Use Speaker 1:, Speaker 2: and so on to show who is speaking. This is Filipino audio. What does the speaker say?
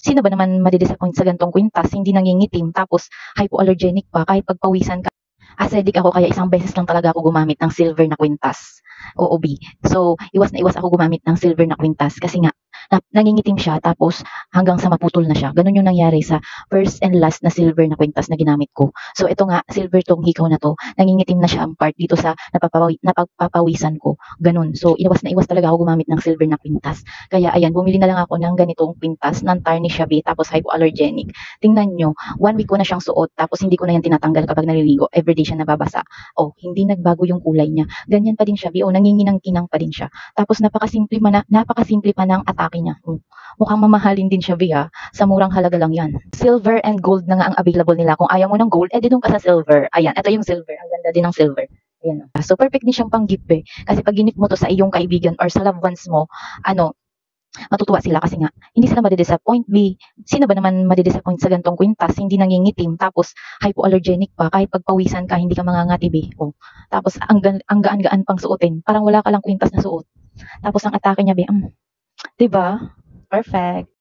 Speaker 1: Sino ba naman madi-disappoint sa gantong kwintas, hindi nangingitim, tapos hypoallergenic pa, kahit pagpawisan ka. Acidic ako kaya isang beses lang talaga ako gumamit ng silver na kwintas. Oo, B. So, iwas na iwas ako gumamit ng silver na kwintas kasi nga, nangingitim siya tapos hanggang sa maputol na siya. Ganun yung nangyari sa first and last na silver na kwintas na ginamit ko. So, ito nga, silver tong hikaw na to. Nangingitim na siya ang part dito sa napagpapawisan ko. Ganun. So, iwas na iwas talaga ako gumamit ng silver na kwintas. Kaya, ayan, bumili na lang ako ng ganitong kwintas, non-tarnish siya, B, tapos hypoallergenic. Tingnan nyo, 1 week ko na siyang suot, tapos hindi ko na yan tinatanggal kapag naliligo. Everyday siya nababasa. Oh, hindi nagbago yung kulay niya. Ganyan pa din siya, B. Oh, nanginginang-kinang pa din siya. Tapos napakasimple pa ng atake niya. Mukhang mamahalin din siya, B, ha? Sa murang halaga lang yan. Silver and gold na nga ang available nila. Kung ayaw mo ng gold, edi doon ka sa silver. Ayan, ito yung silver. Ang ganda din ng silver. Ayan. So, perfect din siyang pang-gift, eh. Kasi pag ginip mo to sa iyong kaibigan or sa loved ones mo, matutuwa sila kasi nga, hindi sila madi-disappoint, B. Sino ba naman madi-disappoint sa gantong kwintas, hindi nangingitim, tapos hypoallergenic pa, kahit pagpawisan ka, hindi ka mangangati, B. Oh. Tapos, ang gaan-gaan pang suotin. Parang wala ka lang kwintas na suot. Tapos, ang atake niya, B. Diba? Perfect.